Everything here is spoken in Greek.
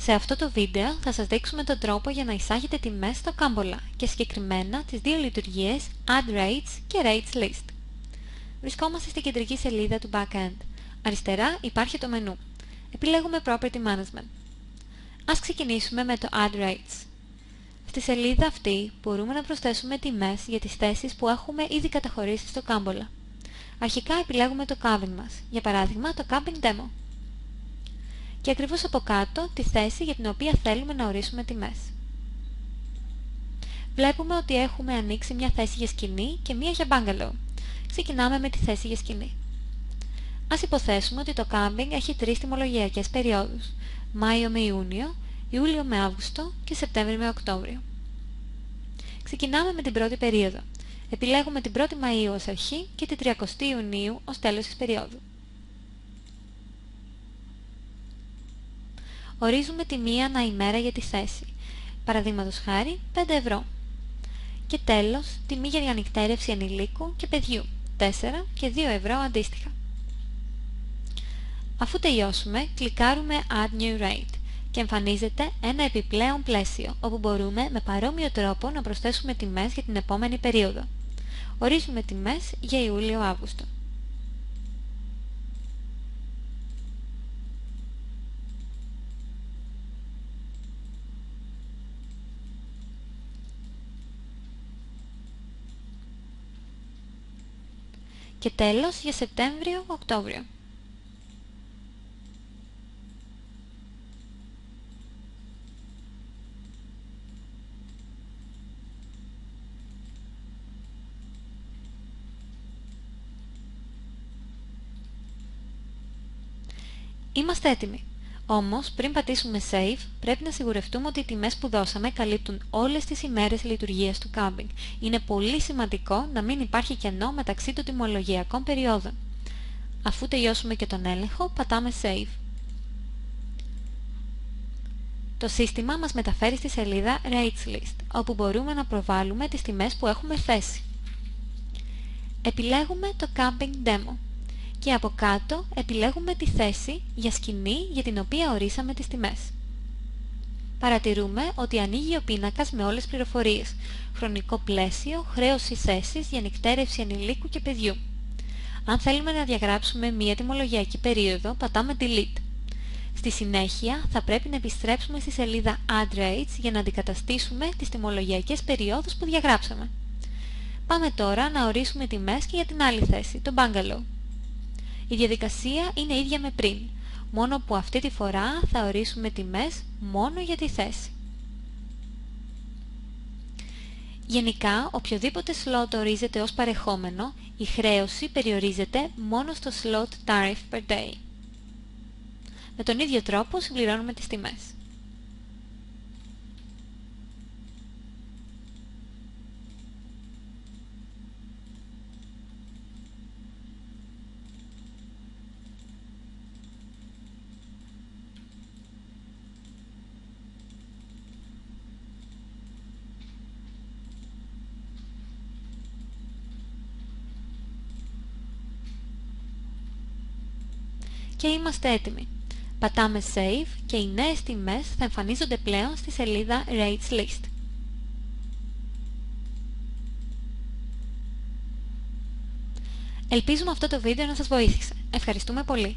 Σε αυτό το βίντεο θα σας δείξουμε τον τρόπο για να εισάγετε τιμές στο Κάμπολα και συγκεκριμένα τις δύο λειτουργίες Add Rates και Rates List. Βρισκόμαστε στην κεντρική σελίδα του Backend. Αριστερά υπάρχει το μενού. Επιλέγουμε Property Management. Ας ξεκινήσουμε με το Add Rates. Στη σελίδα αυτή μπορούμε να προσθέσουμε τιμές για τις θέσεις που έχουμε ήδη καταχωρήσει στο Κάμπολα. Αρχικά επιλέγουμε το Cabin μας, για παράδειγμα το Camping Demo. Και ακριβώς από κάτω τη θέση για την οποία θέλουμε να ορίσουμε τιμές. Βλέπουμε ότι έχουμε ανοίξει μια θέση για σκηνή και μια για bungalow. Ξεκινάμε με τη θέση για σκηνή. Ας υποθέσουμε ότι το camping έχει τρεις τιμολογιακές περιόδους: Μάιο με Ιούνιο, Ιούλιο με Αύγουστο και Σεπτέμβριο με Οκτώβριο. Ξεκινάμε με την πρώτη περίοδο. Επιλέγουμε την 1η Μαΐου ως αρχή και την 30η Ιουνίου ως τέλος της περίοδου. Ορίζουμε τιμή ανά ημέρα για τη θέση, παραδείγματος χάρη 5 ευρώ. Και τέλος, τιμή για ανικτέρευση ανηλίκου και παιδιού, 4 και 2 ευρώ αντίστοιχα. Αφού τελειώσουμε, κλικάρουμε Add New Rate και εμφανίζεται ένα επιπλέον πλαίσιο, όπου μπορούμε με παρόμοιο τρόπο να προσθέσουμε τιμές για την επόμενη περίοδο. Ορίζουμε τιμές για Ιούλιο-Αύγουστο. Και τέλος για Σεπτέμβριο-Οκτώβριο. Είμαστε έτοιμοι. Όμως, πριν πατήσουμε Save, πρέπει να σιγουρευτούμε ότι οι τιμές που δώσαμε καλύπτουν όλες τις ημέρες λειτουργίας του camping. Είναι πολύ σημαντικό να μην υπάρχει κενό μεταξύ των τιμολογιακών περιόδων. Αφού τελειώσουμε και τον έλεγχο, πατάμε Save. Το σύστημα μας μεταφέρει στη σελίδα Rates List, όπου μπορούμε να προβάλλουμε τις τιμές που έχουμε θέσει. Επιλέγουμε το Camping Demo. Και από κάτω επιλέγουμε τη θέση για σκηνή για την οποία ορίσαμε τις τιμές. Παρατηρούμε ότι ανοίγει ο πίνακας με όλες τις πληροφορίες: χρονικό πλαίσιο, χρέωση θέσης για ανικτέρευση ανηλίκου και παιδιού. Αν θέλουμε να διαγράψουμε μία τιμολογιακή περίοδο, πατάμε Delete. Στη συνέχεια θα πρέπει να επιστρέψουμε στη σελίδα Add Rates για να αντικαταστήσουμε τις τιμολογιακές περιόδους που διαγράψαμε. Πάμε τώρα να ορίσουμε τιμές και για την άλλη θέση, το Bungalow. Η διαδικασία είναι ίδια με πριν, μόνο που αυτή τη φορά θα ορίσουμε τιμές μόνο για τη θέση. Γενικά, οποιοδήποτε slot ορίζεται ως παρεχόμενο, η χρέωση περιορίζεται μόνο στο slot Tariff per Day. Με τον ίδιο τρόπο συμπληρώνουμε τις τιμές. Και είμαστε έτοιμοι. Πατάμε Save και οι νέες τιμές θα εμφανίζονται πλέον στη σελίδα Rates List. Ελπίζουμε αυτό το βίντεο να σας βοήθησε. Ευχαριστούμε πολύ.